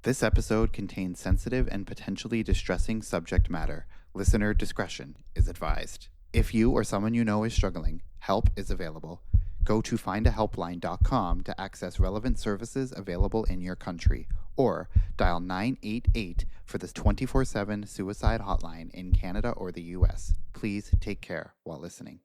This episode contains sensitive and potentially distressing subject matter. Listener discretion is advised. If you or someone you know is struggling, help is available. Go to findahelpline.com to access relevant services available in your country, or dial 988 for the 24/7 suicide hotline in Canada or the US. Please take care while listening.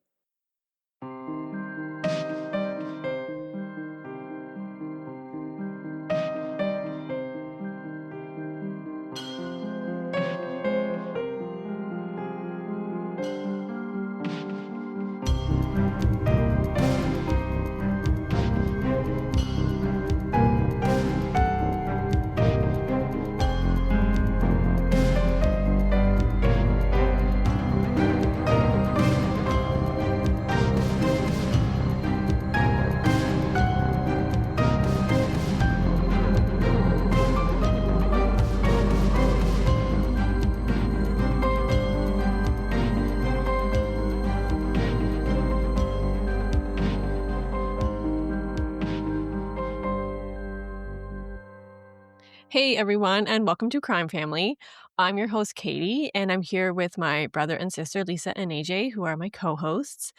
Hey everyone, and welcome to Crime Family. I'm your host, Katie, and I'm here with my brother and sister, Lisa and AJ, who are my co-hosts.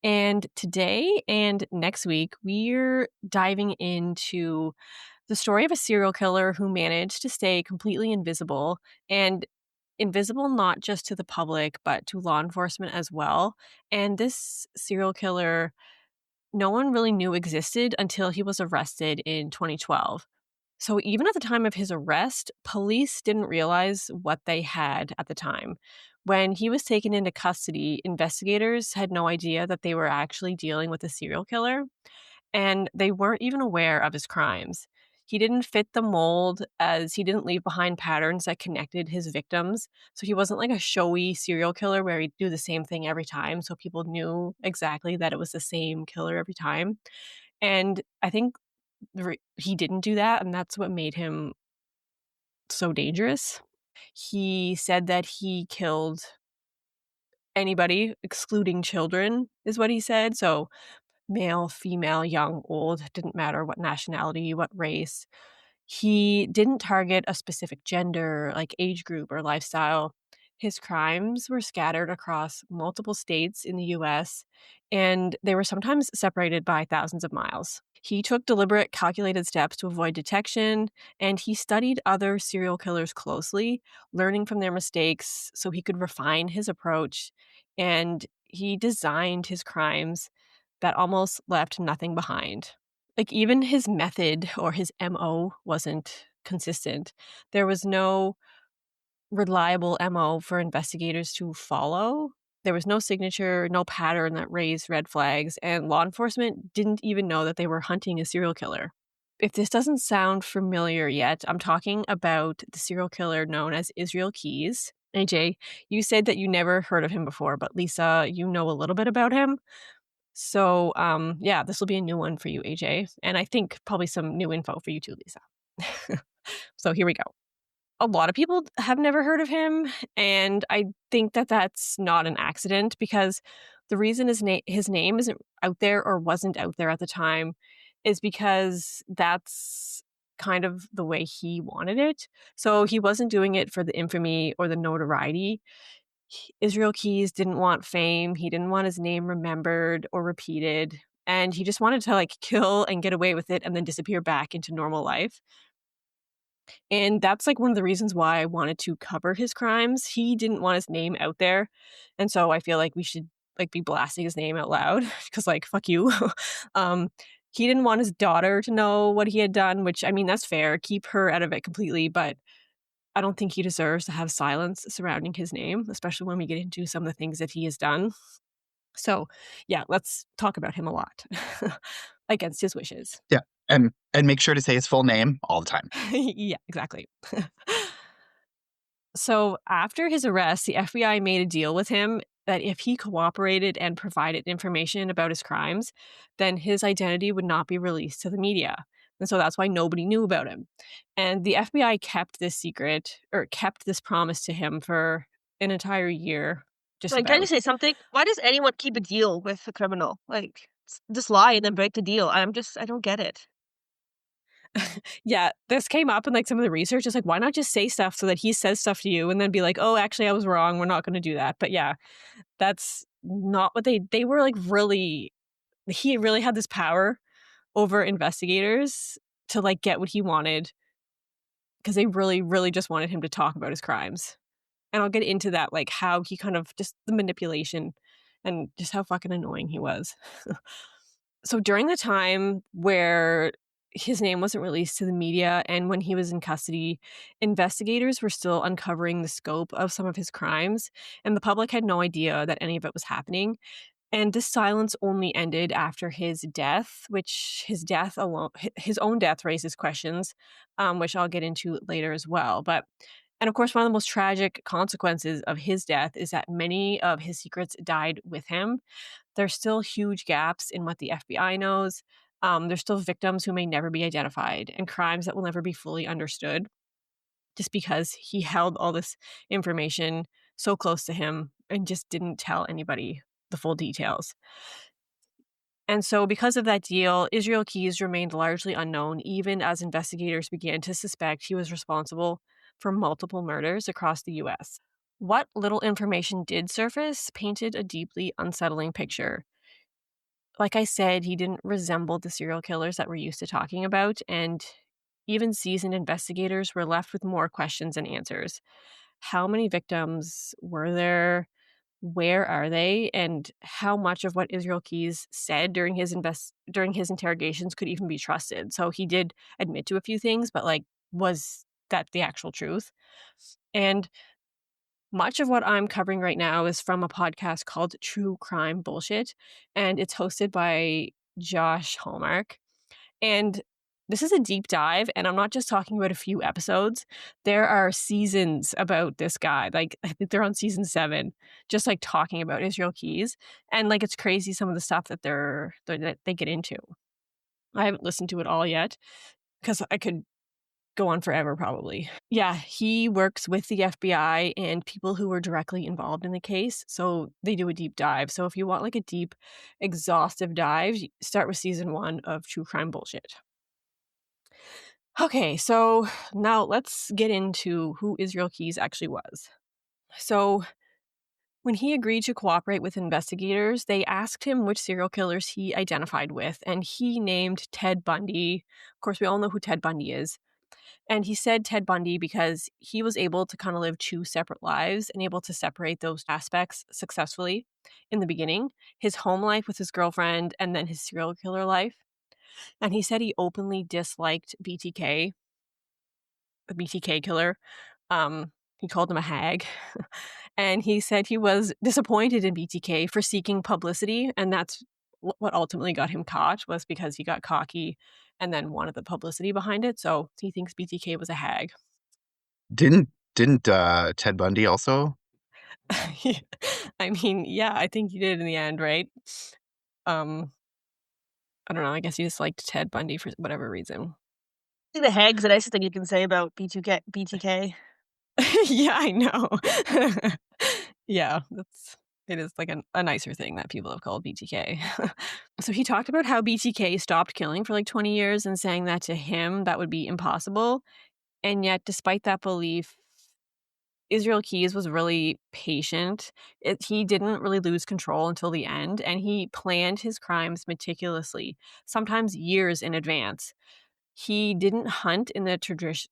And today and next week, we're diving into the story of a serial killer who managed to stay completely invisible, and invisible not just to the public, but to law enforcement as well. And this serial killer, no one really knew existed until he was arrested in 2012. So even at the time of his arrest, police didn't realize what they had at the time. When he was taken into custody, investigators had no idea that they were actually dealing with a serial killer, and they weren't even aware of his crimes. He didn't fit the mold as he didn't leave behind patterns that connected his victims. So he wasn't like a showy serial killer where he'd do the same thing every time so people knew exactly that it was the same killer every time. And I think he didn't do that, and that's what made him so dangerous. He said that he killed anybody, excluding children, is what he said. So male, female, young, old, didn't matter what nationality, what race. He didn't target a specific gender, like age group or lifestyle. His crimes were scattered across multiple states in the US, and they were sometimes separated by thousands of miles. He took deliberate, calculated steps to avoid detection, and he studied other serial killers closely, learning from their mistakes so he could refine his approach. And he designed his crimes that almost left nothing behind. Like, even his method or his MO wasn't consistent. There was no reliable MO for investigators to follow. There was no signature, no pattern that raised red flags, and law enforcement didn't even know that they were hunting a serial killer. If this doesn't sound familiar yet, I'm talking about the serial killer known as Israel Keys. AJ, you said that you never heard of him before, but Lisa, you know a little bit about him. So, yeah, this will be a new one for you, AJ, and I think probably some new info for you too, Lisa. So here we go. A lot of people have never heard of him, and I think that that's not an accident, because the reason his name isn't out there or wasn't out there at the time is because that's kind of the way he wanted it. So he wasn't doing it for the infamy or the notoriety. Israel Keys didn't want fame. He didn't want his name remembered or repeated. And he just wanted to like kill and get away with it and then disappear back into normal life. And that's like one of the reasons why I wanted to cover his crimes. He didn't want his name out there. And so I feel like we should like be blasting his name out loud because like, fuck you. um, he didn't want his daughter to know what he had done, which I mean, that's fair. Keep her out of it completely. But I don't think he deserves to have silence surrounding his name, especially when we get into some of the things that he has done. So, yeah, let's talk about him a lot against his wishes. Yeah. And make sure to say his full name all the time. Yeah, exactly. So, after his arrest, the FBI made a deal with him that if he cooperated and provided information about his crimes, then his identity would not be released to the media. And so that's why nobody knew about him. And the FBI kept this secret, or kept this promise to him for an entire year. Can I say something? Why does anyone keep a deal with a criminal? Like, just lie and then break the deal. I don't get it. Yeah, this came up in like some of the research. It's like, why not just say stuff so that he says stuff to you and then be like, oh, actually, I was wrong. We're not going to do that. But yeah, that's not what they were like really, he really had this power over investigators to like get what he wanted because they really, really just wanted him to talk about his crimes. And I'll get into that, like how he kind of just the manipulation and just how fucking annoying he was. So during the time where his name wasn't released to the media and when he was in custody, investigators were still uncovering the scope of some of his crimes, and the public had no idea that any of it was happening. And this silence only ended after his death, which his death alone, his own death raises questions, which I'll get into later as well. But and of course, one of the most tragic consequences of his death is that many of his secrets died with him. There's still huge gaps in what the FBI knows. There's still victims who may never be identified and crimes that will never be fully understood just because he held all this information so close to him and just didn't tell anybody the full details. And so, because of that deal, Israel Keyes remained largely unknown, even as investigators began to suspect he was responsible for multiple murders across the US. What little information did surface painted a deeply unsettling picture. Like I said, he didn't resemble the serial killers that we're used to talking about, and even seasoned investigators were left with more questions than answers. How many victims were there? Where are they? And how much of what Israel Keyes said during his interrogations could even be trusted? So he did admit to a few things, but like, was that the actual truth? And much of what I'm covering right now is from a podcast called True Crime Bullshit, and it's hosted by Josh Hallmark. And this is a deep dive, and I'm not just talking about a few episodes. There are seasons about this guy. Like, I think they're on season 7, just like talking about Israel Keyes. And like, it's crazy some of the stuff that that they get into. I haven't listened to it all yet because I could go on forever probably. Yeah, he works with the FBI and people who were directly involved in the case. So they do a deep dive. So if you want like a deep, exhaustive dive, start with season 1 of True Crime Bullshit. Okay, so now let's get into who Israel Keyes actually was. So when he agreed to cooperate with investigators, they asked him which serial killers he identified with, and he named Ted Bundy. Of course, we all know who Ted Bundy is. And he said Ted Bundy because he was able to kind of live 2 separate lives and able to separate those aspects successfully in the beginning, his home life with his girlfriend and then his serial killer life. And he said he openly disliked BTK, the BTK killer. He called him a hag. And he said he was disappointed in BTK for seeking publicity. And that's what ultimately got him caught, was because he got cocky and then wanted the publicity behind it. So he thinks BTK was a hag. Didn't Ted Bundy also? I mean, yeah, I think he did in the end, right? I don't know. I guess he just liked Ted Bundy for whatever reason. I think the hag's the nicest thing you can say about BTK. Yeah, I know. Yeah, it is like a nicer thing that people have called BTK. So he talked about how BTK stopped killing for like 20 years and saying that to him that would be impossible. And yet, despite that belief, Israel Keyes was really patient. He didn't really lose control until the end, and he planned his crimes meticulously, sometimes years in advance. He didn't hunt in the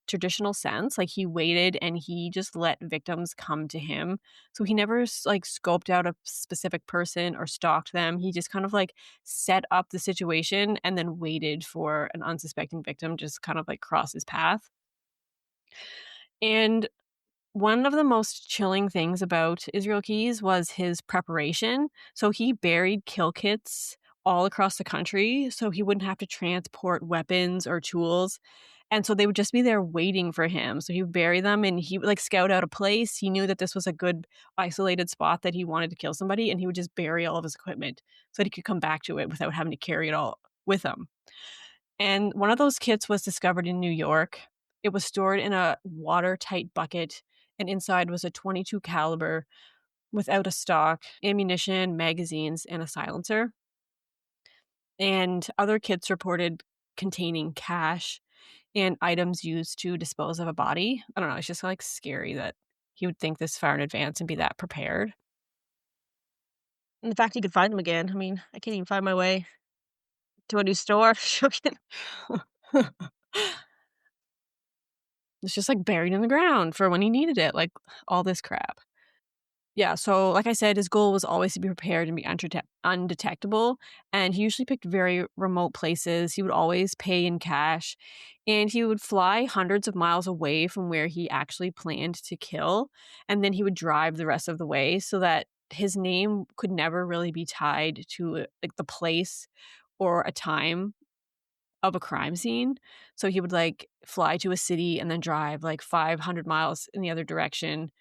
traditional sense. Like, he waited and he just let victims come to him. So he never like scoped out a specific person or stalked them. He just kind of like set up the situation and then waited for an unsuspecting victim just kind of like cross his path. And one of the most chilling things about Israel Keyes was his preparation. So he buried kill kits all across the country so he wouldn't have to transport weapons or tools. And so they would just be there waiting for him. So he would bury them and he would like scout out a place. He knew that this was a good isolated spot that he wanted to kill somebody, and he would just bury all of his equipment so that he could come back to it without having to carry it all with him. And one of those kits was discovered in New York. It was stored in a watertight bucket, and inside was a .22 caliber without a stock, ammunition, magazines, and a silencer. And other kits reported containing cash and items used to dispose of a body. I don't know, it's just, like, scary that he would think this far in advance and be that prepared. And the fact you could find them again, I mean, I can't even find my way to a new store. It's just, like, buried in the ground for when he needed it, like, all this crap. Yeah, so like I said, his goal was always to be prepared and be undetectable, and he usually picked very remote places. He would always pay in cash, and he would fly hundreds of miles away from where he actually planned to kill, and then he would drive the rest of the way so that his name could never really be tied to, like, the place or a time of a crime scene. So he would, like, fly to a city and then drive, like, 500 miles in the other direction,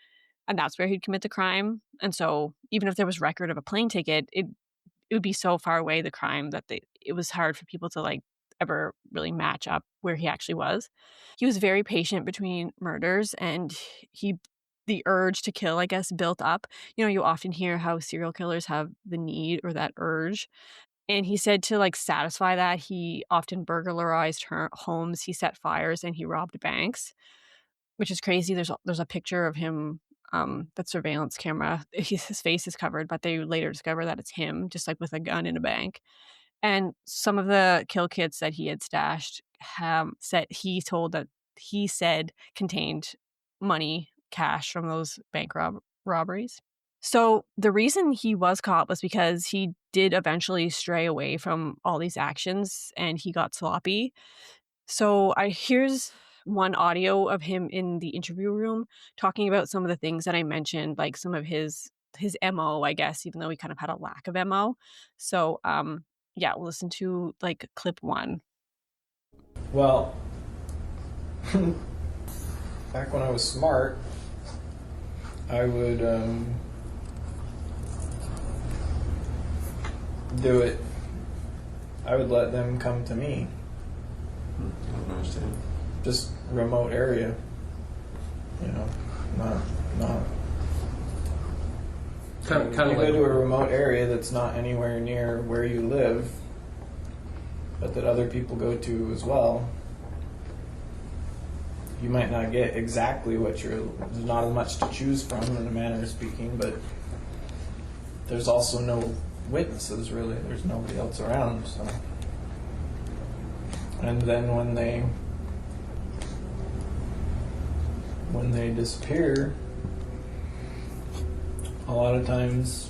and that's where he'd commit the crime. And so even if there was record of a plane ticket, it would be so far away, the crime, that it was hard for people to, like, ever really match up where he actually was. He was very patient between murders, and he the urge to kill, I guess, built up. You know, you often hear how serial killers have the need or that urge. And he said to, like, satisfy that, he often burglarized homes, he set fires, and he robbed banks, which is crazy. There's a picture of him, that surveillance camera. His face is covered, but they later discover that it's him, just, like, with a gun in a bank. And some of the kill kits that he had stashed, he said contained money, cash from those bank robberies. So the reason he was caught was because he did eventually stray away from all these actions and he got sloppy. So here's one audio of him in the interview room talking about some of the things that I mentioned, like some of his MO, I guess, even though he kind of had a lack of MO. So yeah, we'll listen to, like, clip 1. Well, back when I was smart, I would do it. I would let them come to me. I don't understand. Just remote area. You know, not. Kind You of go like to a remote area that's not anywhere near where you live, but that other people go to as well. You might not get exactly what there's not as much to choose from in a manner of speaking, but there's also no witnesses really. There's nobody else around, so. And then when they disappear, a lot of times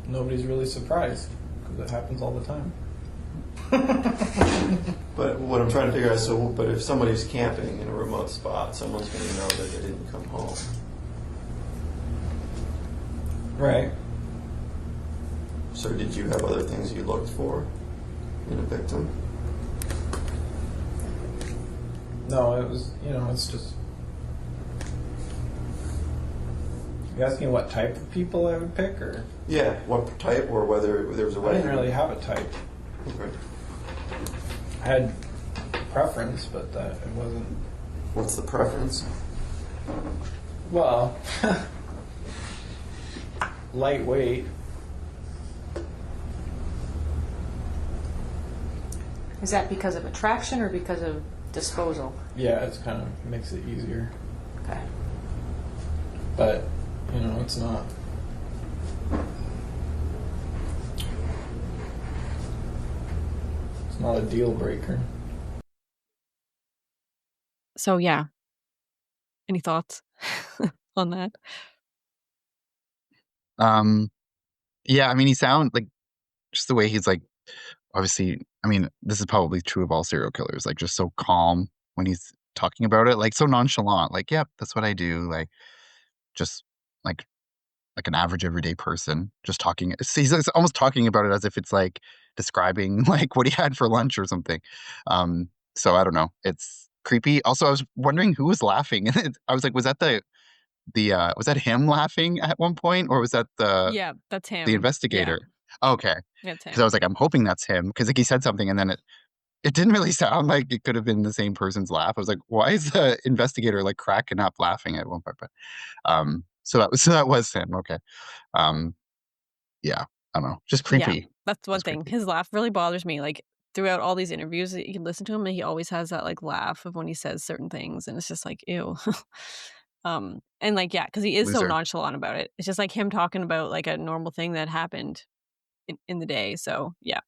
nobody's really surprised because it happens all the time. But what I'm trying to figure out, but if somebody's camping in a remote spot, someone's going to know that they didn't come home. Right. So did you have other things you looked for in a victim? No, it was, it's just. You asking what type of people I would pick, or? Yeah, what type, or whether there was a way. I didn't really have a type. Okay. I had preference, but that it wasn't. What's the preference? Well, lightweight. Is that because of attraction or because of disposal? Yeah, it's kind of makes it easier. Okay. But, it's not. It's not a deal breaker. So yeah. Any thoughts on that? Yeah, I mean, he sounds like, just the way he's like, obviously, I mean, this is probably true of all serial killers, like, just so calm when he's talking about it, like, so nonchalant, like, yep, that's what I do, like, just like an average everyday person, just talking. He's almost talking about it as if it's like describing like what he had for lunch or something. So I don't know, it's creepy. Also, I was wondering who was laughing, and I was like, was that was that him laughing at one point, or was that Yeah, that's him. the investigator? Okay, That's him. because I was like, I'm hoping that's him, because like he said something and then it didn't really sound like it could have been the same person's laugh. I was like, why is the investigator like cracking up laughing at one point? But so that was him. Okay. Yeah, I don't know, just creepy. Yeah, that's one That's thing. creepy. His laugh really bothers me. Like, throughout all these interviews, you can listen to him, and he always has that like laugh of when he says certain things, and it's just like, ew. And like, yeah, because he is so Loser. nonchalant about it. It's just like him talking about like a normal thing that happened in the day. So yeah,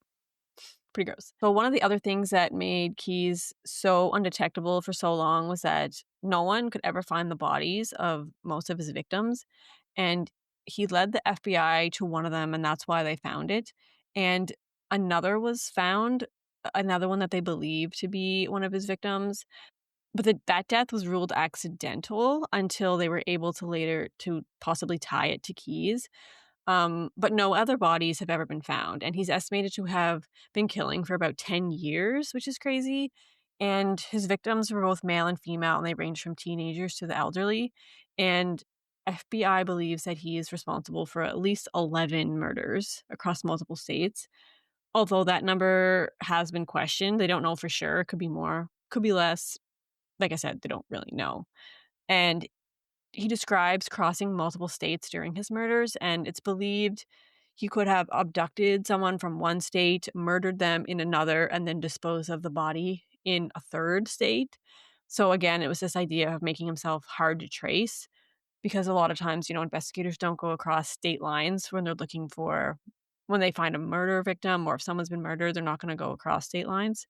pretty gross. But one of the other things that made Keyes so undetectable for so long was that no one could ever find the bodies of most of his victims. And he led the FBI to one of them, and that's why they found it. And another was found, another one that they believed to be one of his victims. But that death was ruled accidental until they were able to later to possibly tie it to Keyes. But no other bodies have ever been found. And he's estimated to have been killing for about 10 years, which is crazy. And his victims were both male and female, and they ranged from teenagers to the elderly. And FBI believes that he is responsible for at least 11 murders across multiple states. Although that number has been questioned, they don't know for sure. It could be more, could be less. Like I said, they don't really know. And he describes crossing multiple states during his murders, and it's believed he could have abducted someone from one state, murdered them in another, and then disposed of the body in a third state. So again, it was this idea of making himself hard to trace, because a lot of times, investigators don't go across state lines when they're looking for, when they find a murder victim, or if someone's been murdered, they're not going to go across state lines.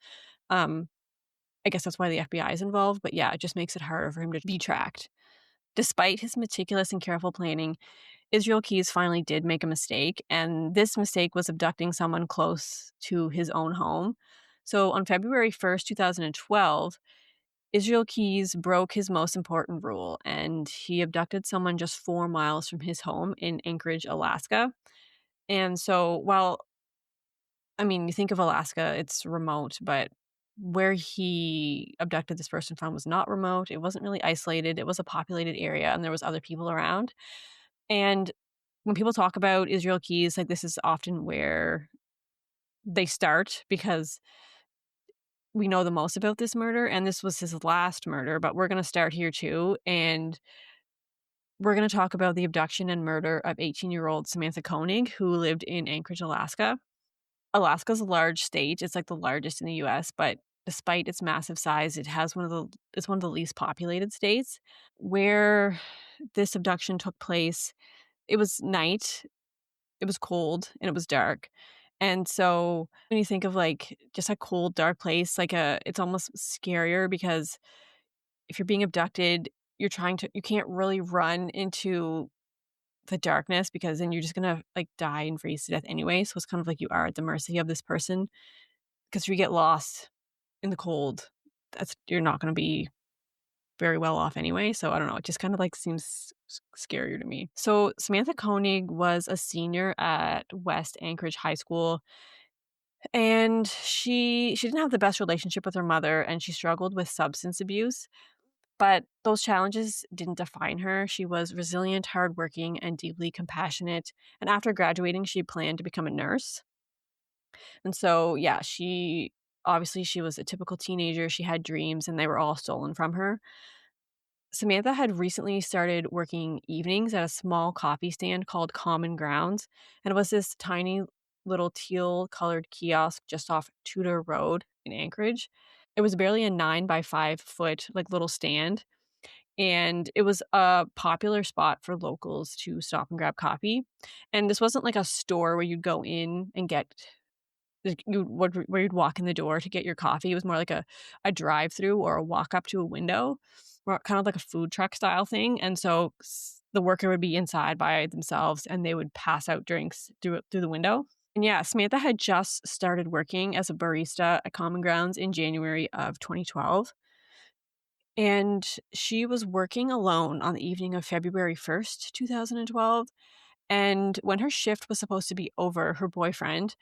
I guess that's why the FBI is involved, but yeah, it just makes it harder for him to be tracked. Despite his meticulous and careful planning, Israel Keyes finally did make a mistake, and this mistake was abducting someone close to his own home. So on February 1st, 2012, Israel Keyes broke his most important rule, and he abducted someone just 4 miles from his home in Anchorage, Alaska. And so you think of Alaska, it's remote, but where he abducted this person from was not remote. It wasn't really isolated. It was a populated area, and there was other people around. And when people talk about Israel Keyes, like, this is often where they start, because we know the most about this murder, and this was his last murder, but we're going to start here too. And we're going to talk about the abduction and murder of 18-year-old Samantha Koenig, who lived in Anchorage, Alaska. Alaska's a large state. It's like the largest in the US, but despite its massive size, it's one of the least populated states. Where this abduction took place, it was night, it was cold, and it was dark. And so when you think of like just a cold, dark place, it's almost scarier, because if you're being abducted, you can't really run into the darkness, because then you're just gonna like die and freeze to death anyway. So it's kind of like you are at the mercy of this person, because if you get lost in the cold, you're not gonna be very well off anyway. So I don't know, it just kind of like seems scarier to me. So Samantha Koenig was a senior at West Anchorage High School, and she didn't have the best relationship with her mother, and she struggled with substance abuse. But those challenges didn't define her. She was resilient, hardworking, and deeply compassionate. And after graduating, she planned to become a nurse. And so, yeah, she was a typical teenager. She had dreams, and they were all stolen from her. Samantha had recently started working evenings at a small coffee stand called Common Grounds. And it was this tiny little teal colored kiosk just off Tudor Road in Anchorage. It was barely a 9 by 5 foot like little stand, and it was a popular spot for locals to stop and grab coffee. And this wasn't like a store where you'd go in and where you'd walk in the door to get your coffee. It was more like a drive-through or a walk up to a window, or kind of like a food truck style thing. And so the worker would be inside by themselves, and they would pass out drinks through the window. And yeah, Samantha had just started working as a barista at Common Grounds in January of 2012. And she was working alone on the evening of February 1st, 2012. And when her shift was supposed to be over, her boyfriend,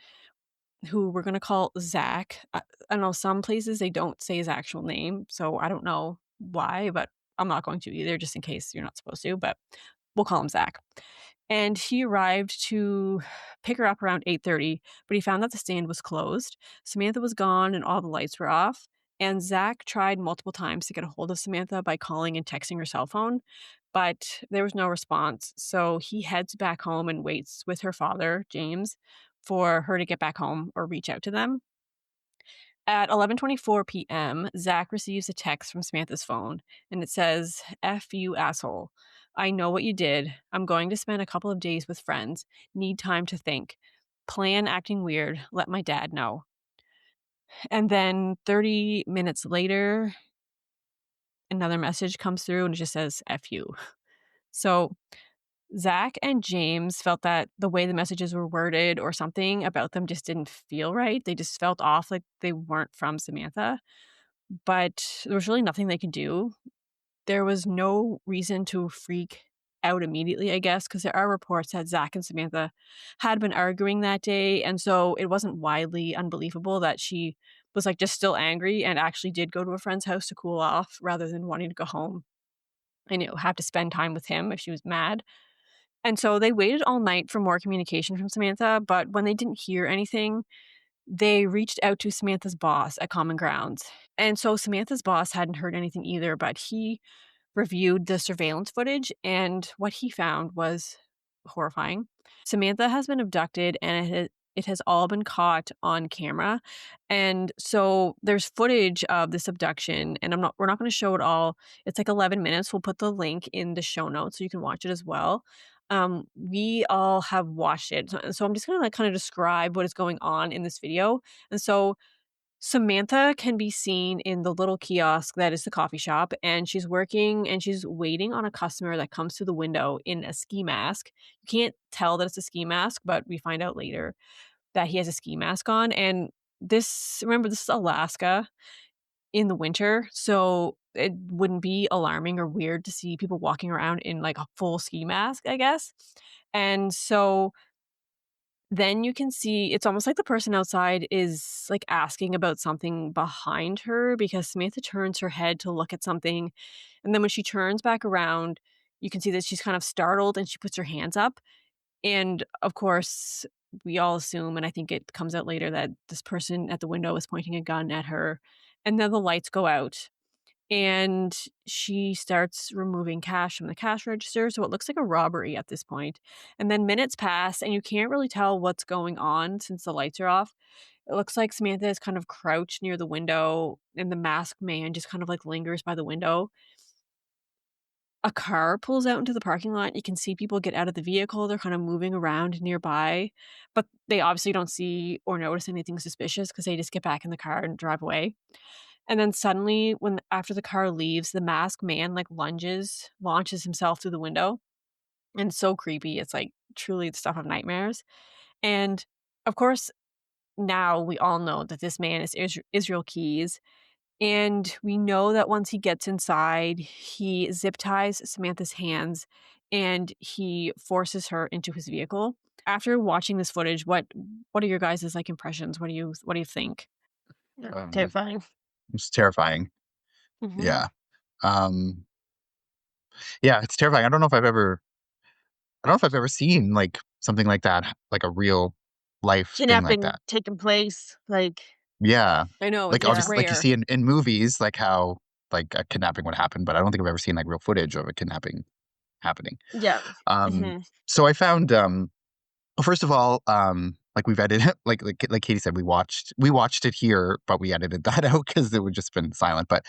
who we're going to call Zach, I know some places they don't say his actual name, so I don't know why, but I'm not going to either, just in case you're not supposed to, but we'll call him Zach. And he arrived to pick her up around 8:30, but he found that the stand was closed. Samantha was gone and all the lights were off. And Zach tried multiple times to get a hold of Samantha by calling and texting her cell phone, but there was no response. So he heads back home and waits with her father, James, for her to get back home or reach out to them. At 11:24 p.m., Zach receives a text from Samantha's phone, and it says, "F you, asshole. I know what you did. I'm going to spend a couple of days with friends. Need time to think. Plan acting weird. Let my dad know." And then 30 minutes later, another message comes through and it just says, "F you." So Zach and James felt that the way the messages were worded or something about them just didn't feel right. They just felt off, like they weren't from Samantha. But there was really nothing they could do. There was no reason to freak out immediately, I guess, because there are reports that Zach and Samantha had been arguing that day. And so it wasn't widely unbelievable that she was like just still angry and actually did go to a friend's house to cool off rather than wanting to go home and have to spend time with him if she was mad. And so they waited all night for more communication from Samantha, but when they didn't hear anything, they reached out to Samantha's boss at Common Grounds. And so Samantha's boss hadn't heard anything either, but he reviewed the surveillance footage, and what he found was horrifying. Samantha has been abducted, and it has all been caught on camera. And so there's footage of this abduction, and we're not going to show it all. It's like 11 minutes. We'll put the link in the show notes so you can watch it as well. We all have watched it. So I'm just going to kind of describe what is going on in this video. And so Samantha can be seen in the little kiosk that is the coffee shop, and she's working and she's waiting on a customer that comes to the window in a ski mask. You can't tell that it's a ski mask, but we find out later that he has a ski mask on. And remember, this is Alaska in the winter, so it wouldn't be alarming or weird to see people walking around in like a full ski mask, I guess. And so then you can see it's almost like the person outside is like asking about something behind her, because Samantha turns her head to look at something. And then when she turns back around, you can see that she's kind of startled and she puts her hands up. And of course, we all assume, and I think it comes out later, that this person at the window is pointing a gun at her. And then the lights go out and she starts removing cash from the cash register. So it looks like a robbery at this point. And then minutes pass and you can't really tell what's going on since the lights are off. It looks like Samantha is kind of crouched near the window and the masked man just kind of like lingers by the window. A car pulls out into the parking lot. You can see people get out of the vehicle. They're kind of moving around nearby, but they obviously don't see or notice anything suspicious because they just get back in the car and drive away. And then suddenly, after the car leaves, the masked man like launches himself through the window. And it's so creepy. It's like truly the stuff of nightmares. And of course, now we all know that this man is Israel Keys. And we know that once he gets inside, he zip ties Samantha's hands and he forces her into his vehicle. After watching this footage, what are your guys' like impressions? What do you think? Terrifying. It's terrifying. Mhm. Yeah. Yeah, it's terrifying. I don't know if I've ever seen like something like that, like a real life thing like Kidnapping that. taking place, like Yeah. I know, Like it's obviously like you rare. see in movies, like how like a kidnapping would happen, but I don't think I've ever seen like real footage of a kidnapping happening. yeah. Um, Mhm. so I found well, first of all, like we've edited like Katie said, we watched it here, but we edited that out because it would just been silent. But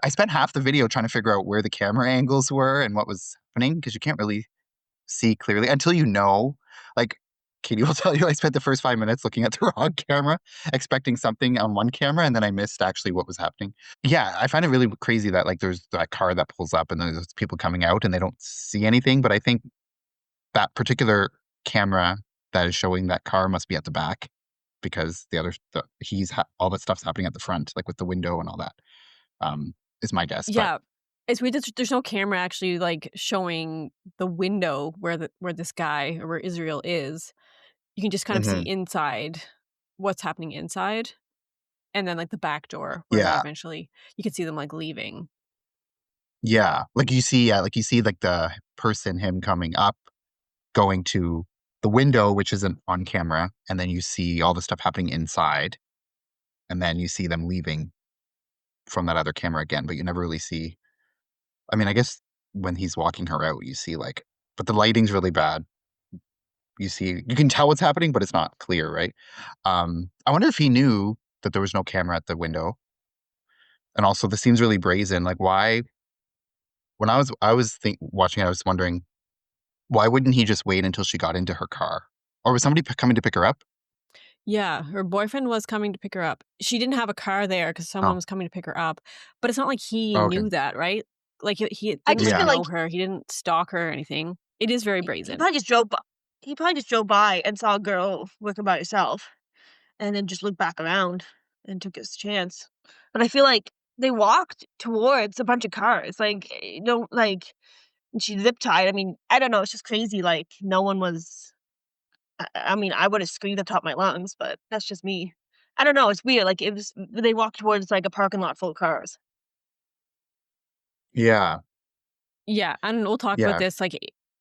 I spent half the video trying to figure out where the camera angles were and what was happening, because you can't really see clearly until you know. Like Katie will tell you, I spent the first 5 minutes looking at the wrong camera, expecting something on one camera, and then I missed actually what was happening. Yeah, I find it really crazy that like there's that car that pulls up and there's people coming out and they don't see anything. But I think that particular camera that is showing that car must be at the back, because all that stuff's happening at the front, like with the window and all that. Is my guess. Yeah. It's weird. There's no camera actually like showing the window where this guy or where Israel is. You can just kind of see inside what's happening inside, and then like the back door where they're Yeah. eventually you can see them like leaving. Yeah, like you see like the person, him coming up, going to the window, which isn't on camera, and then you see all the stuff happening inside, and then you see them leaving from that other camera again, but you never really see. I mean, I guess when he's walking her out, you see like, but the lighting's really bad. You can tell what's happening, but it's not clear, right? I wonder if he knew that there was no camera at the window. And also, this seems really brazen. Like, why? When I was watching it, I was wondering, why wouldn't he just wait until she got into her car? Or was somebody coming to pick her up? Yeah, her boyfriend was coming to pick her up. She didn't have a car there because someone Oh. was coming to pick her up. But it's not like he Oh, okay. knew that, right? Like he I didn't just Yeah. feel know like her. He didn't stalk her or anything. It is very he brazen. probably just drove by. He probably just drove by and saw a girl working by herself, and then just looked back around and took his chance. But I feel like they walked towards a bunch of cars. Like, don't like she zip tied. I mean, I don't know. It's just crazy. Like, no one was. I mean, I would have screamed at the top of my lungs, but that's just me. I don't know. It's weird. Like, it was. They walked towards like a parking lot full of cars. Yeah. Yeah, and we'll talk Yeah. about this. Like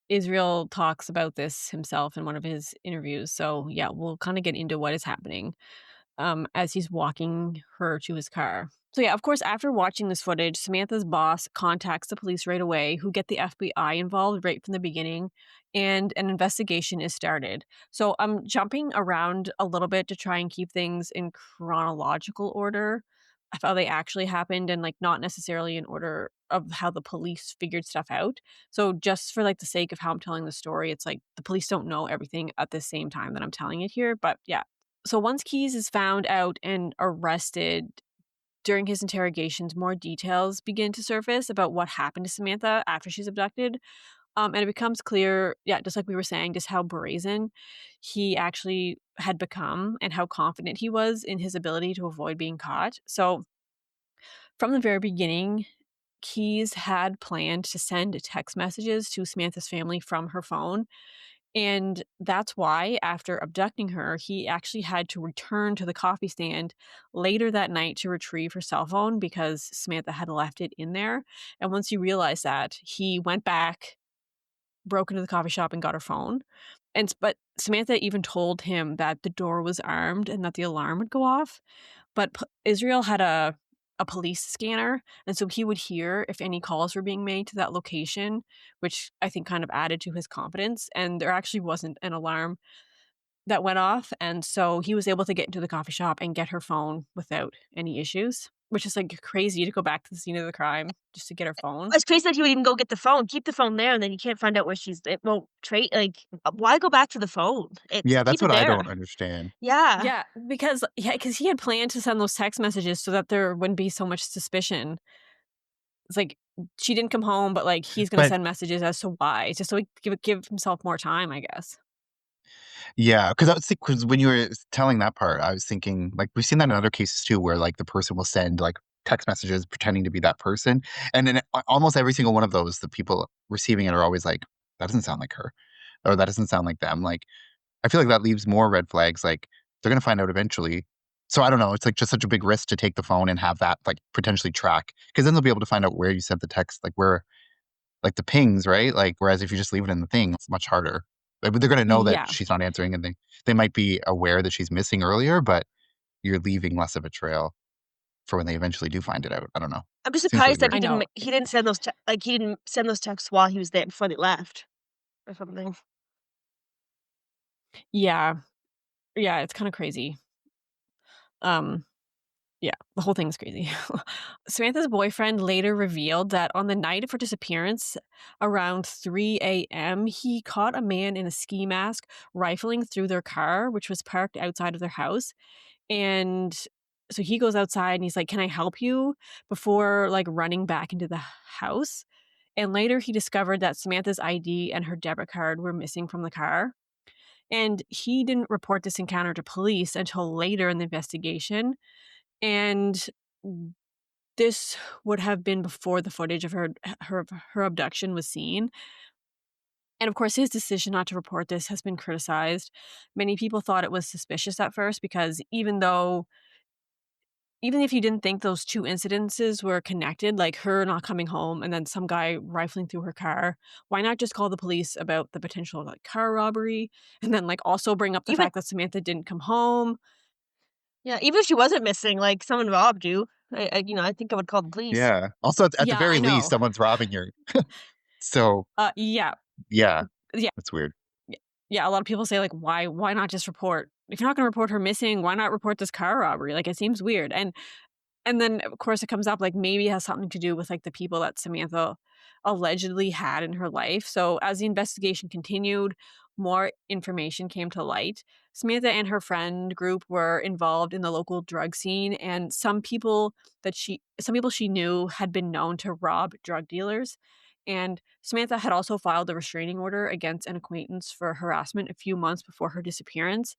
Israel talks about this himself in one of his interviews. So yeah, we'll kind of get into what is happening as he's walking her to his car. So yeah, of course, after watching this footage, Samantha's boss contacts the police right away, who get the FBI involved right from the beginning, and an investigation is started. So I'm jumping around a little bit to try and keep things in chronological order of how they actually happened and like not necessarily in order of how the police figured stuff out. So just for like the sake of how I'm telling the story, it's like the police don't know everything at the same time that I'm telling it here. But yeah. So once Keyes is found out and arrested, during his interrogations, more details begin to surface about what happened to Samantha after she's abducted. And it becomes clear, yeah, just like we were saying, just how brazen he actually had become and how confident he was in his ability to avoid being caught. So from the very beginning, Keyes had planned to send text messages to Samantha's family from her phone. And that's why, after abducting her, he actually had to return to the coffee stand later that night to retrieve her cell phone because Samantha had left it in there. And once he realized that, he went back, broke into the coffee shop, and got her phone. But Samantha even told him that the door was armed and that the alarm would go off. But Israel had a police scanner, and so he would hear if any calls were being made to that location, which I think kind of added to his confidence. And there actually wasn't an alarm that went off, and so he was able to get into the coffee shop and get her phone without any issues, which is like crazy to go back to the scene of the crime just to get her phone. It's crazy that he would even go get the phone, keep the phone there, and then you can't find out where she's. It won't trade. Like, why go back to the phone? Yeah, Keep that's it what I there. don't understand. Yeah. Yeah, because he had planned to send those text messages so that there wouldn't be so much suspicion. It's like she didn't come home, but like he's going to But send messages as to why, just so he give himself more time, I guess. yeah, because when you were telling that part, I was thinking like we've seen that in other cases too, where like the person will send like text messages pretending to be that person, and then almost every single one of those, the people receiving it are always like, that doesn't sound like her, or that doesn't sound like them. Like I feel like that leaves more red flags. Like they're gonna find out eventually. So I don't know. It's like just such a big risk to take the phone and have that like potentially track, because then they'll be able to find out where you sent the text, like where, like the pings, right? Like whereas if you just leave it in the thing, it's much harder. Like, they're gonna know that Yeah. she's not answering, and they might be aware that she's missing earlier, but you're leaving less of a trail for when they eventually do find it out. I don't know. I'm just Seems really surprised that weird. I know. he didn't send those he didn't send those texts while he was there before they left or something. Yeah. Yeah, it's kind of crazy. Yeah, the whole thing's crazy. Samantha's boyfriend later revealed that on the night of her disappearance, around 3 a.m., he caught a man in a ski mask rifling through their car, which was parked outside of their house. And so he goes outside and he's like, "Can I help you?" before like running back into the house. And later he discovered that Samantha's ID and her debit card were missing from the car. And he didn't report this encounter to police until later in the investigation. And this would have been before the footage of her abduction was seen. And of course, his decision not to report this has been criticized. Many people thought it was suspicious at first because even if you didn't think those two incidences were connected, like her not coming home and then some guy rifling through her car, why not just call the police about the potential like car robbery and then like also bring up the fact that Samantha didn't come home? Yeah, even if she wasn't missing, like someone robbed you, I think I would call the police. Yeah. Also, at the Yeah, very I know. least, someone's robbing you. So Yeah. yeah, Yeah. that's weird. Yeah, a lot of people say like why not just report if you're not going to report her missing, why not report this car robbery? Like, it seems weird. And then, of course, it comes up, like, maybe it has something to do with, like, the people that Samantha allegedly had in her life. So as the investigation continued, more information came to light. Samantha and her friend group were involved in the local drug scene, and some people she knew had been known to rob drug dealers. And Samantha had also filed a restraining order against an acquaintance for harassment a few months before her disappearance.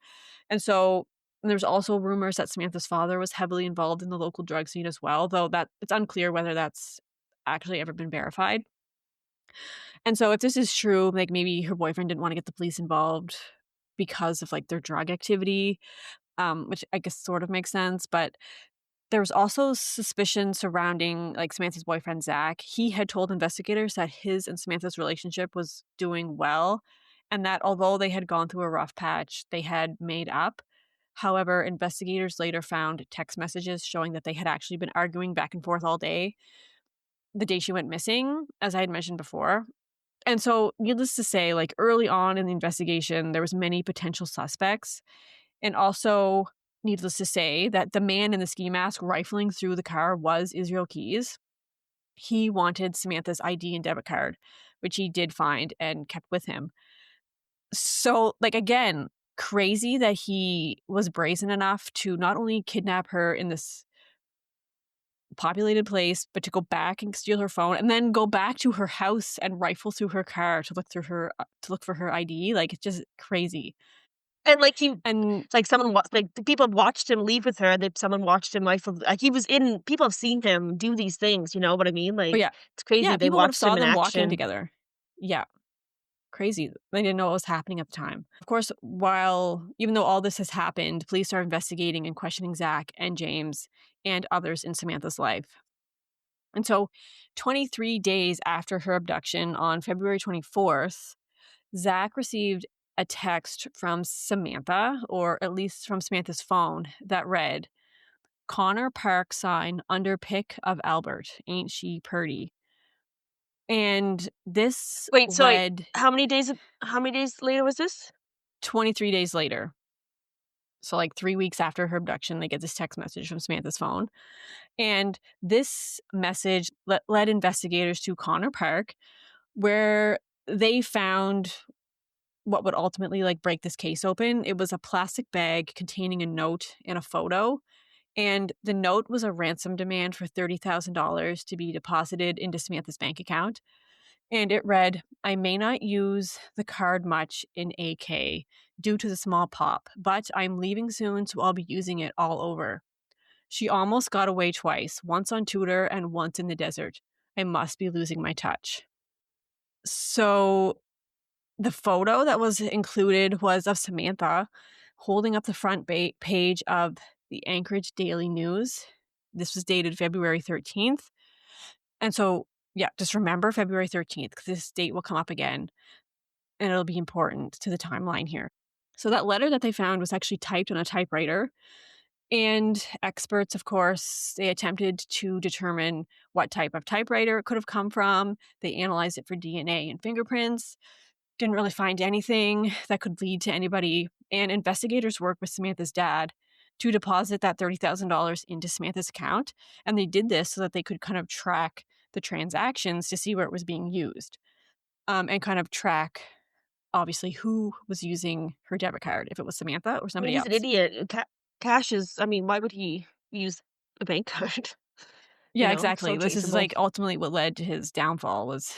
And so there's also rumors that Samantha's father was heavily involved in the local drug scene as well, though that it's unclear whether that's actually ever been verified. And so if this is true, like, maybe her boyfriend didn't want to get the police involved because of, like, their drug activity, which I guess sort of makes sense. But there was also suspicion surrounding, like, Samantha's boyfriend, Zach. He had told investigators that his and Samantha's relationship was doing well, and that although they had gone through a rough patch, they had made up. However, investigators later found text messages showing that they had actually been arguing back and forth all day the day she went missing, as I had mentioned before. And so, needless to say, like, early on in the investigation, there was many potential suspects. And also, needless to say, that the man in the ski mask rifling through the car was Israel Keys. He wanted Samantha's ID and debit card, which he did find and kept with him. So, like, again, crazy that he was brazen enough to not only kidnap her in this populated place, but to go back and steal her phone and then go back to her house and rifle through her car to look for her ID. Like, it's just crazy. And like And like the people watched him leave with her. That someone watched him like he was in. People have seen him do these things. You know what I mean? but Like yeah, it's crazy. They people would have watched him saw in them walking action. together. Yeah, crazy. They didn't know what was happening at the time. Of course, even though all this has happened, police are investigating and questioning Zach and James and others in Samantha's life. And so 23 days after her abduction, on February 24th, Zach received a text from Samantha, or at least from Samantha's phone, that read, "Connor Park sign under pic of Albert. Ain't she purty?" And this Wait, so read how many days later was this? 23 days later. So, like, 3 weeks after her abduction, they get this text message from Samantha's phone. And this message led investigators to Connor Park, where they found what would ultimately, like, break this case open. It was a plastic bag containing a note and a photo. And the note was a ransom demand for $30,000 to be deposited into Samantha's bank account. And it read, "I may not use the card much in AK due to the small pop, but I'm leaving soon, so I'll be using it all over. She almost got away twice, once on Tudor and once in the desert. I must be losing my touch." So the photo that was included was of Samantha holding up the front page of the Anchorage Daily News. This was dated February 13th. And so, yeah, just remember February 13th, because this date will come up again, and it'll be important to the timeline here. So that letter that they found was actually typed on a typewriter. And experts, of course, they attempted to determine what type of typewriter it could have come from. They analyzed it for DNA and fingerprints. Didn't really find anything that could lead to anybody. And investigators worked with Samantha's dad to deposit that $30,000 into Samantha's account. And they did this so that they could kind of track the transactions to see where it was being used, and kind of track, obviously, who was using her debit card, if it was Samantha or I mean, somebody he's else. an idiot. Cash is. I mean, why would he use a bank card? Yeah, It's so exactly. This is, traceable. like, ultimately what led to his downfall, was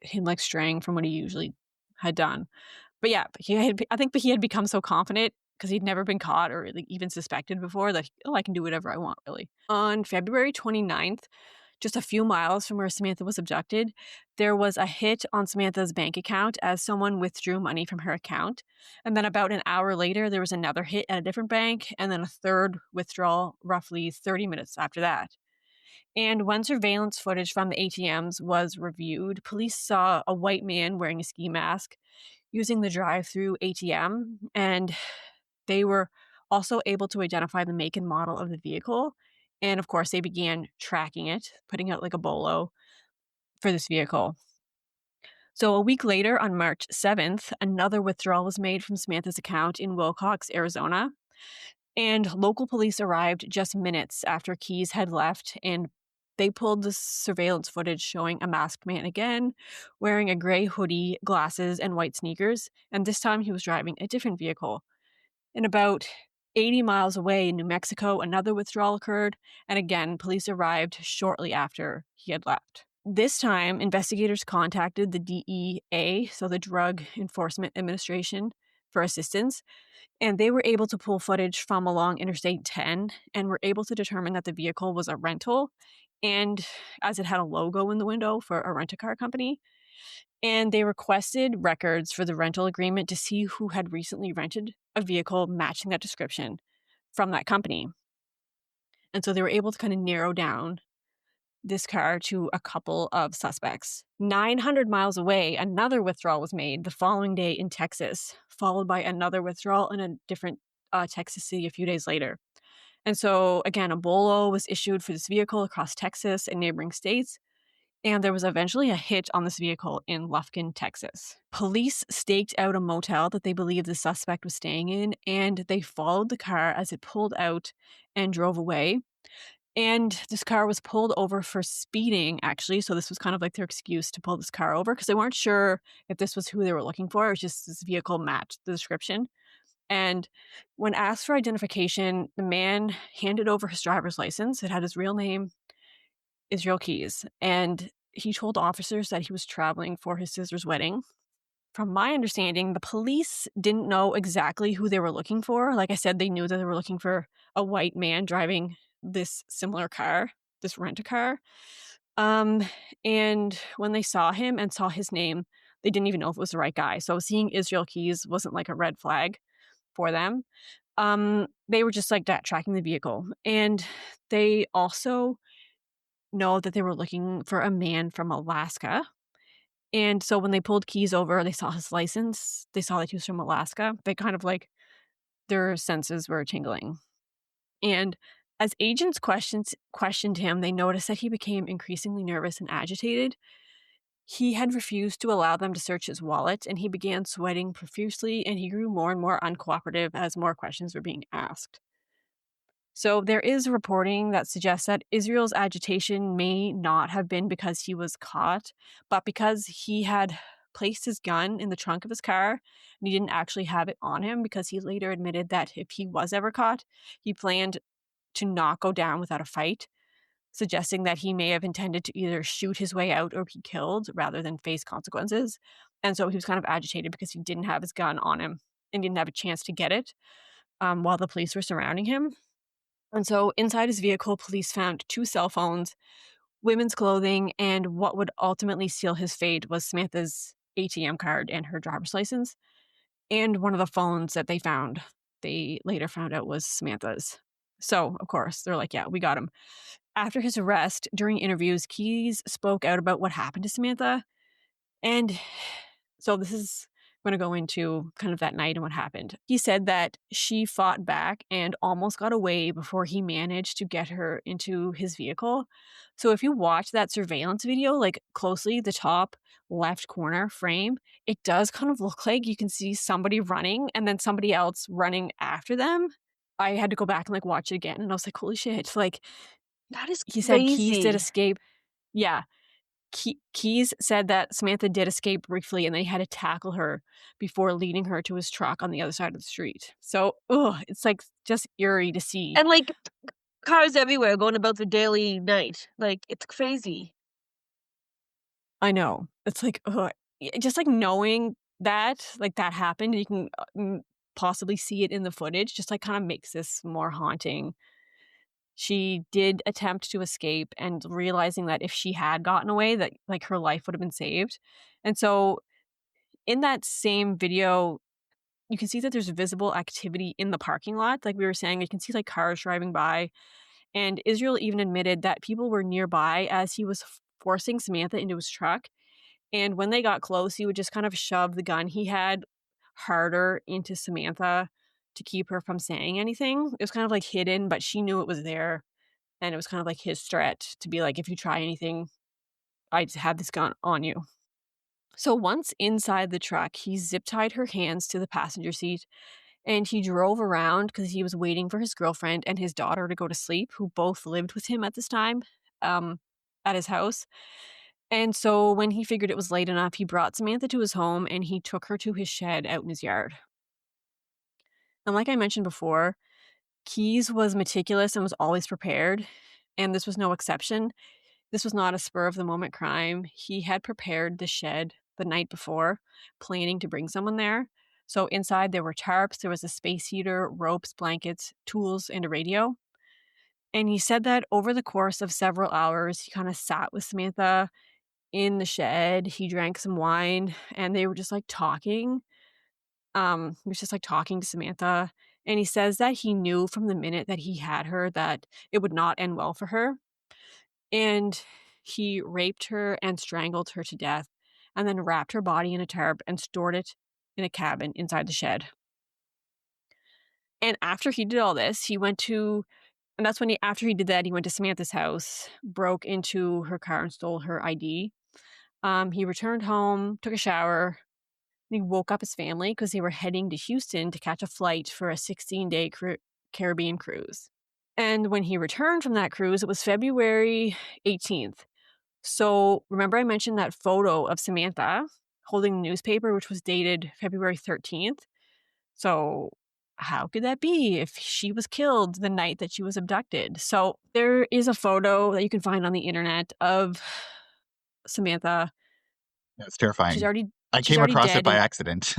him, like, straying from what he usually had done. But yeah, I think he had become so confident because he'd never been caught or, like, even suspected before, that, oh, I can do whatever I want, really. On February 29th, just a few miles from where Samantha was abducted, there was a hit on Samantha's bank account as someone withdrew money from her account. And then about an hour later, there was another hit at a different bank, and then a third withdrawal roughly 30 minutes after that. And when surveillance footage from the ATMs was reviewed, police saw a white man wearing a ski mask using the drive-through ATM, and they were also able to identify the make and model of the vehicle. And of course, they began tracking it, putting out, like, a bolo for this vehicle. So a week later, on March 7th, another withdrawal was made from Samantha's account in Wilcox, Arizona. And local police arrived just minutes after Keyes had left, and they pulled the surveillance footage showing a masked man again, wearing a gray hoodie, glasses, and white sneakers. And this time he was driving a different vehicle. And about 80 miles away in New Mexico, another withdrawal occurred, and again, police arrived shortly after he had left. This time, investigators contacted the DEA, so the Drug Enforcement Administration, for assistance, and they were able to pull footage from along Interstate 10 and were able to determine that the vehicle was a rental, and as it had a logo in the window for a rent-a-car company. And they requested records for the rental agreement to see who had recently rented a vehicle matching that description from that company. And so they were able to kind of narrow down this car to a couple of suspects. 900 miles away, another withdrawal was made the following day in Texas, followed by another withdrawal in a different Texas city a few days later. And so, again, a BOLO was issued for this vehicle across Texas and neighboring states, and there was eventually a hit on this vehicle in Lufkin, Texas. Police staked out a motel that they believed the suspect was staying in, and they followed the car as it pulled out and drove away. And this car was pulled over for speeding, actually. So this was kind of like their excuse to pull this car over because they weren't sure if this was who they were looking for. It was just this vehicle matched the description. And when asked for identification, the man handed over his driver's license. It had his real name, Israel Keyes. And he told officers that he was traveling for his sister's wedding. From my understanding, the police didn't know exactly who they were looking for. Like I said, they knew that they were looking for a white man driving this similar car, this rent-a-car. And when they saw him and saw his name, they didn't even know if it was the right guy. So seeing Israel Keyes wasn't like a red flag for them. They were just like that, tracking the vehicle. And they also know that they were looking for a man from Alaska. And so when they pulled Keyes over, they saw his license. They saw that he was from Alaska. They kind of like, their senses were tingling. And as agents questioned him, they noticed that he became increasingly nervous and agitated. He had refused to allow them to search his wallet, and he began sweating profusely, and he grew more and more uncooperative as more questions were being asked. So there is reporting that suggests that Israel's agitation may not have been because he was caught, but because he had placed his gun in the trunk of his car and he didn't actually have it on him, because he later admitted that if he was ever caught, he planned to not go down without a fight, suggesting that he may have intended to either shoot his way out or be killed rather than face consequences. And so he was kind of agitated because he didn't have his gun on him and didn't have a chance to get it while the police were surrounding him. And so inside his vehicle, police found 2 cell phones, women's clothing, and what would ultimately seal his fate was Samantha's ATM card and her driver's license. And one of the phones that they found, they later found out was Samantha's. So, of course, they're like, yeah, we got him. After his arrest, during interviews, Keyes spoke out about what happened to Samantha. And so this is going to go into kind of that night and what happened. He said that she fought back and almost got away before he managed to get her into his vehicle. So if you watch that surveillance video, like closely, the top left corner frame, it does kind of look like you can see somebody running and then somebody else running after them. I had to go back and like watch it again, and I was like, holy shit. Like, That is he said Keyes crazy. did escape. Yeah. Keyes said that Samantha did escape briefly and they had to tackle her before leading her to his truck on the other side of the street. So, it's like just eerie to see. And like cars everywhere going about their daily night. Like, it's crazy. I know. It's like, just like knowing that, like that happened, you can possibly see it in the footage, just like kind of makes this more haunting. She did attempt to escape, and realizing that if she had gotten away, that like her life would have been saved. And so in that same video, you can see that there's visible activity in the parking lot. Like we were saying, you can see like cars driving by. And Israel even admitted that people were nearby as he was forcing Samantha into his truck. And when they got close, he would just kind of shove the gun he had harder into Samantha to keep her from saying anything. It was kind of like hidden, but she knew it was there. And it was kind of like his threat to be like, if you try anything, I just have this gun on you. So once inside the truck, he zip-tied her hands to the passenger seat and he drove around because he was waiting for his girlfriend and his daughter to go to sleep, who both lived with him at this time, um, at his house. And so when he figured it was late enough, he brought Samantha to his home and he took her to his shed out in his yard. And like I mentioned before, Keyes was meticulous and was always prepared, and this was no exception. This was not a spur of the moment crime. He had prepared the shed the night before, planning to bring someone there. So inside there were tarps, there was a space heater, ropes, blankets, tools, and a radio. And he said that over the course of several hours, he kind of sat with Samantha in the shed. He drank some wine and they were just like talking. He was just like talking to Samantha. And he says that he knew from the minute that he had her that it would not end well for her. And he raped her and strangled her to death and then wrapped her body in a tarp and stored it in a cabin inside the shed. And after he did all this, and that's when after he did that, he went to Samantha's house, broke into her car and stole her ID. He returned home, took a shower, and he woke up his family because they were heading to Houston to catch a flight for a 16-day Caribbean cruise. And when he returned from that cruise, it was February 18th. So remember I mentioned that photo of Samantha holding the newspaper, which was dated February 13th? So how could that be if she was killed the night that she was abducted? So there is a photo that you can find on the internet of Samantha. Yeah, it's terrifying. I she's came already across dead it by accident.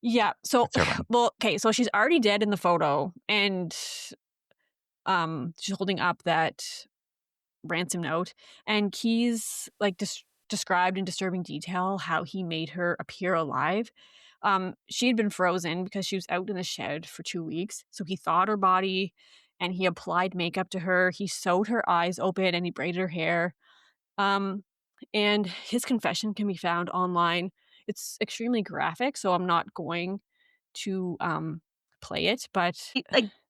Yeah. So, It's terrifying. well, okay. So she's already dead in the photo, and she's holding up that ransom note. And Keyes like described in disturbing detail how he made her appear alive. She had been frozen because she was out in the shed for 2 weeks. So he thawed her body, and he applied makeup to her. He sewed her eyes open, and he braided her hair. And his confession can be found online. It's extremely graphic, so I'm not going to play it, but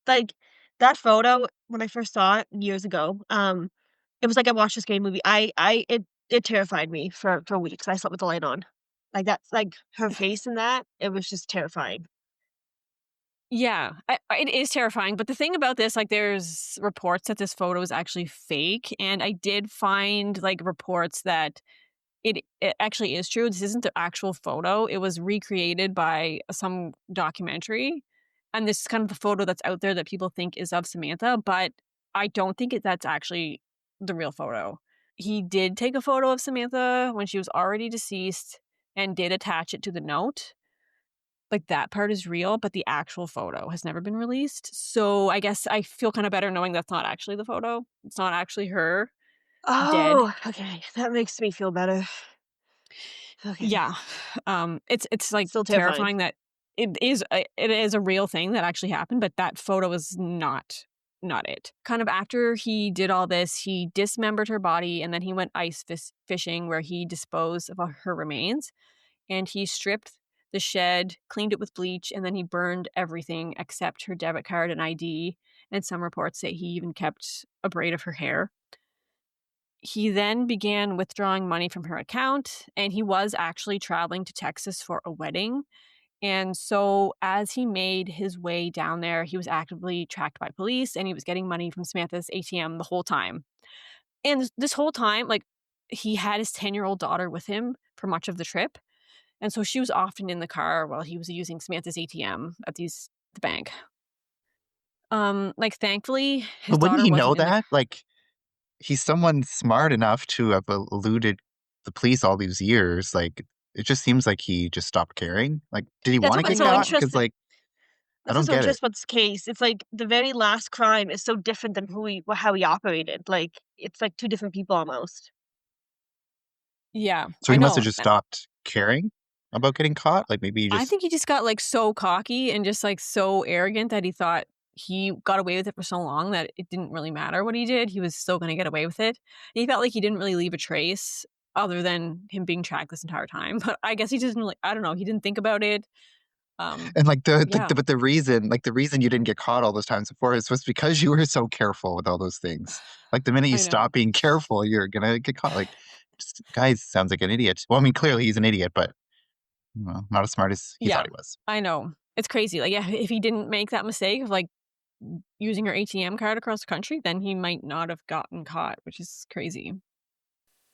Like that photo when I first saw it years ago, it was like I watched this scary movie. It terrified me for weeks. I slept with the light on. Like that's like her face in that. It was just terrifying. yeah, it is terrifying. But the thing about this, like, there's reports that this photo is actually fake, and I did find like reports that it actually is true. This isn't the actual photo. It was recreated by some documentary. And this is kind of the photo that's out there that people think is of Samantha, but I don't think that's actually the real photo. He did take a photo of Samantha when she was already deceased and did attach it to the note. Like, that part is real, but the actual photo has never been released. So I guess I feel kind of better knowing that's not actually the photo. It's not actually her dead. Oh, okay. That makes me feel better. Okay. Yeah. It's like Still terrifying. terrifying that it is a real thing that actually happened, but that photo is not it. Kind of after he did all this, he dismembered her body and then he went ice fishing where he disposed of her remains, and he stripped the shed, cleaned it with bleach, and then he burned everything except her debit card and ID, and some reports say he even kept a braid of her hair. He then began withdrawing money from her account, and he was actually traveling to Texas for a wedding. And so as he made his way down there, he was actively tracked by police, and he was getting money from Samantha's ATM the whole time. And this whole time, like, he had his 10-year-old daughter with him for much of the trip. And so she was often in the car while he was using Samantha's ATM at the bank. Like, thankfully, his But wouldn't daughter he wasn't know in the that? Like, he's someone smart enough to have eluded the police all these years. Like, it just seems like he just stopped caring. Like, did he That's want to what's get so caught? Because, interesting. like, I That's don't what's so get it. interesting about this case. It's like the very last crime is so different than how he operated. Like it's like two different people almost. Yeah, So I he must have know. just stopped caring about getting caught. Like, maybe he I just. think he just got like so cocky and just like so arrogant that he thought he got away with it for so long that it didn't really matter what he did. He was still going to get away with it. And he felt like he didn't really leave a trace other than him being tracked this entire time. But I guess he just didn't, like, I don't know. He didn't think about it. And like Yeah, but the reason you didn't get caught all those times before was because you were so careful with all those things. Like the minute you I know. stop being careful, you're gonna get caught. Like, guy sounds like an idiot. Well, I mean, clearly he's an idiot, but well, not as smart as he Yeah. thought he was. I know. It's crazy. Like, yeah, if he didn't make that mistake of like using her ATM card across the country, then he might not have gotten caught, which is crazy.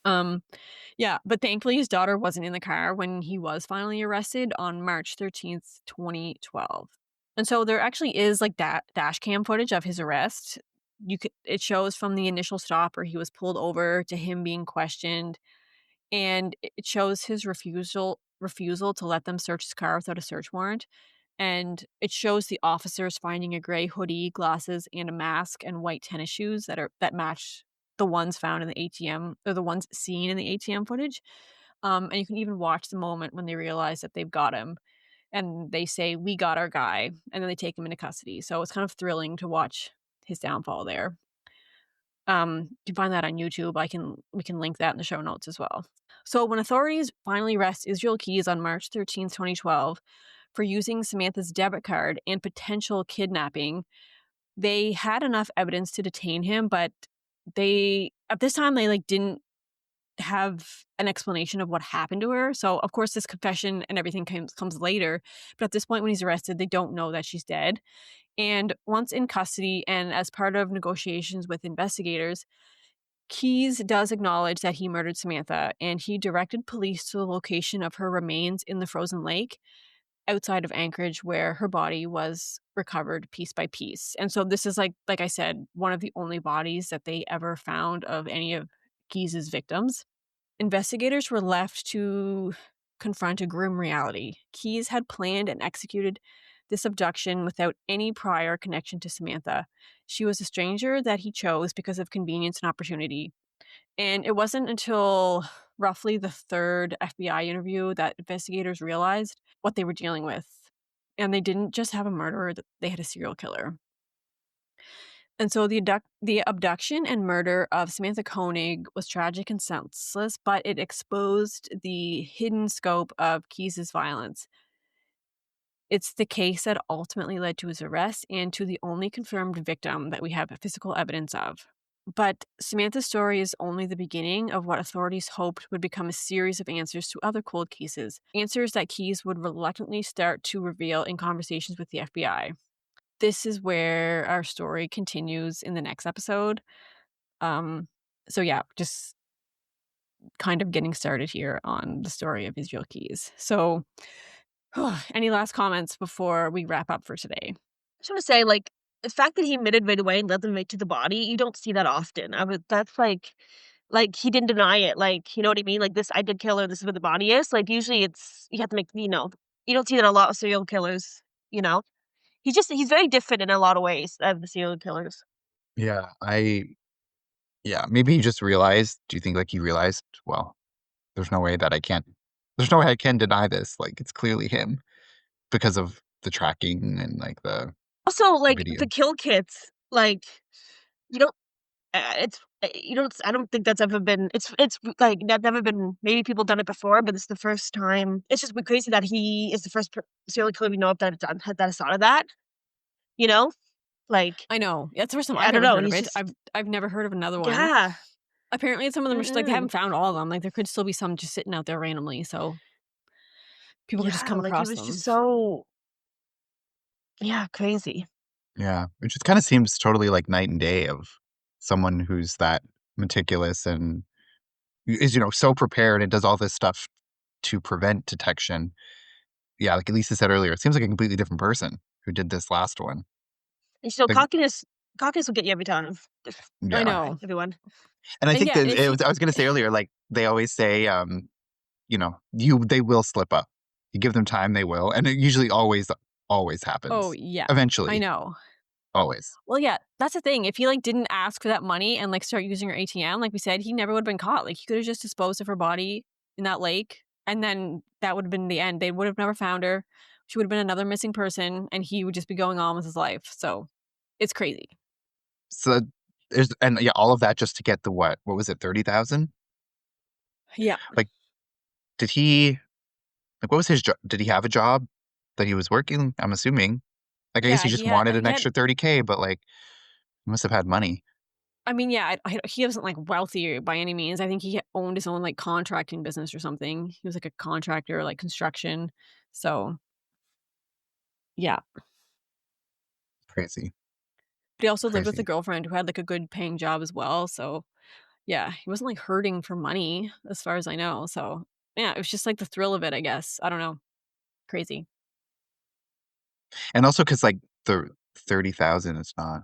Yeah, but thankfully his daughter wasn't in the car when he was finally arrested on March 13th, 2012. And so there actually is like dash cam footage of his arrest. It shows from the initial stop where he was pulled over to him being questioned, and it shows his refusal to let them search his car without a search warrant. And it shows the officers finding a gray hoodie, glasses, and a mask and white tennis shoes that match the ones found in the ATM, or the ones seen in the ATM footage. And you can even watch the moment when they realize that they've got him, and they say, "We got our guy," and then they take him into custody. So it's kind of thrilling to watch his downfall there. You can find that on YouTube. We can link that in the show notes as well. So when authorities finally arrest Israel Keys on March 13th, 2012, for using Samantha's debit card and potential kidnapping, they had enough evidence to detain him, but at this time they like didn't have an explanation of what happened to her. So of course this confession and everything comes later, but at this point when he's arrested, they don't know that she's dead. And once in custody and as part of negotiations with investigators, Keys does acknowledge that he murdered Samantha, and he directed police to the location of her remains in the frozen lake outside of Anchorage, where her body was recovered piece by piece. And so this is like I said, one of the only bodies that they ever found of any of Keys's victims. Investigators were left to confront a grim reality. Keys had planned and executed this abduction without any prior connection to Samantha. She was a stranger that he chose because of convenience and opportunity. And it wasn't until roughly the third FBI interview that investigators realized what they were dealing with. And they didn't just have a murderer, they had a serial killer. And so the abduction and murder of Samantha Koenig was tragic and senseless, but it exposed the hidden scope of Keys's violence. It's the case that ultimately led to his arrest and to the only confirmed victim that we have physical evidence of. But Samantha's story is only the beginning of what authorities hoped would become a series of answers to other cold cases, answers that Keys would reluctantly start to reveal in conversations with the FBI. This is where our story continues in the next episode. So yeah, just kind of getting started here on the story of Israel Keys. So any last comments before we wrap up for today? I just want to say, like, the fact that he admitted right away and led them right to the body, you don't see that often. That's like he didn't deny it. Like, you know what I mean? Like, this, I did kill her. This is where the body is. Like, usually you have to make, you don't see that a lot of serial killers. You know, he's very different in a lot of ways of the serial killers. Yeah, maybe he just realized. Do you think like he realized? Well, there's no way I can deny this. Like, it's clearly him because of the tracking and like the Also, like video. the kill kits, like you don't. It's you don't. I don't think that's ever been. It's like that's never been. Maybe people done it before, but it's the first time. It's just crazy that he is the first serial killer we know of that has thought of that. You know, like I know. That's the first time I I've don't ever know. heard of He's it. just I've never heard of another one. yeah. Apparently some of them are they Mm-mm. haven't found all of them. Like there could still be some just sitting out there randomly. So people could just Yeah, come like he across was them. just so crazy. Yeah, it just kind of seems totally like night and day of someone who's that meticulous and is so prepared and does all this stuff to prevent detection. Yeah, like Lisa said earlier, it seems like a completely different person who did this last one. And so Like, cockiness will get you every time. yeah. I know. Everyone. And I And think yeah, that I was going to say earlier, like they always say, they will slip up. You give them time, they will, and it usually always happens. Oh yeah. Eventually, I know. always. Well, yeah, that's the thing. If he like didn't ask for that money and like start using her ATM, like we said, he never would have been caught. Like he could have just disposed of her body in that lake, and then that would have been the end. They would have never found her. She would have been another missing person, and he would just be going on with his life. So it's crazy. So there's all of that just to get the what was it, 30,000? Yeah. Like, did he? Like, what was his job? Did he have a job that he was working? I'm assuming. Like, I guess he just wanted an extra 30K, but like, he must have had money. I mean, yeah, he wasn't like wealthy by any means. I think he owned his own like contracting business or something. He was like a contractor, like construction. So yeah, Crazy. but he also lived with a Crazy. girlfriend who had like a good paying job as well. So yeah, he wasn't like hurting for money as far as I know. So yeah, it was just like the thrill of it, I guess. I don't know. Crazy. And also because like the 30,000, it's not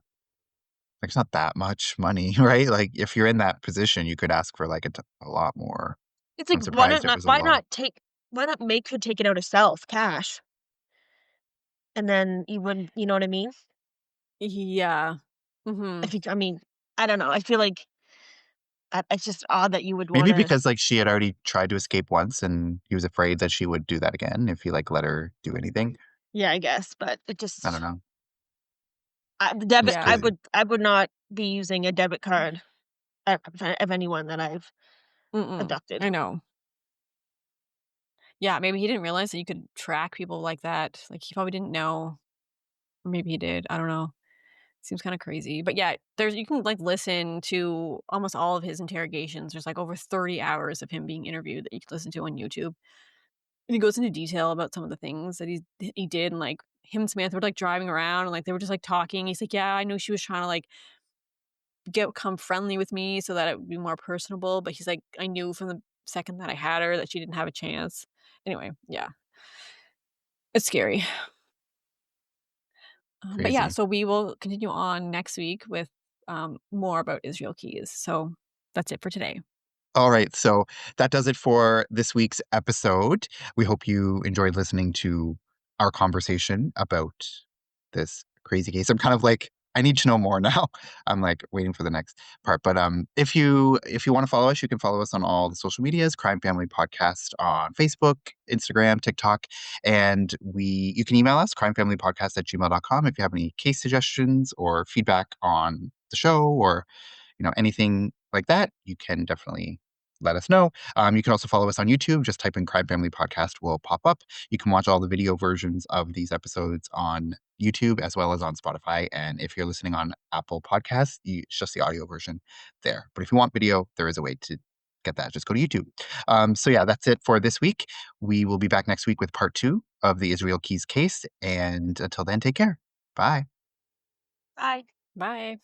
that much money, right? Like if you're in that position, you could ask for like a lot more. It's I'm like surprised it was a lot. why not make her take it out herself, cash, and then you wouldn't, you know what I mean? Yeah. Hmm. I mean, I don't know. I feel like it's just odd that you would want Maybe to. because like she had already tried to escape once and he was afraid that she would do that again if he like let her do anything. Yeah, I guess, but it I don't just know. the It was debit. Yeah. crazy. I would not be using a debit card of anyone that I've Mm-mm. abducted. I know. Yeah, maybe he didn't realize that you could track people like that. Like he probably didn't know. Or maybe he did. I don't know. Seems kind of crazy. But yeah, there's you can like listen to almost all of his interrogations. There's like over 30 hours of him being interviewed that you can listen to on YouTube. And he goes into detail about some of the things that he did and like him and Samantha were like driving around and like they were just like talking. He's like, "Yeah, I know she was trying to like come friendly with me so that it would be more personable, but he's like, I knew from the second that I had her that she didn't have a chance." Anyway, yeah. It's scary. But yeah, Crazy. so we will continue on next week with more about Israel Keys. So that's it for today. All right. So that does it for this week's episode. We hope you enjoyed listening to our conversation about this crazy case. I'm kind of like, I need to know more now. I'm like waiting for the next part. But if you want to follow us, you can follow us on all the social medias, Crime Family Podcast on Facebook, Instagram, TikTok. And you can email us, crimefamilypodcast@gmail.com if you have any case suggestions or feedback on the show or anything like that, you can definitely let us know. You can also follow us on YouTube. Just type in Crime Family Podcast will pop up. You can watch all the video versions of these episodes on YouTube as well as on Spotify. And if you're listening on Apple Podcasts, it's just the audio version there. But if you want video, there is a way to get that. Just go to YouTube. So yeah, that's it for this week. We will be back next week with part 2 of the Israel Keys case. And until then, take care. Bye. Bye. Bye.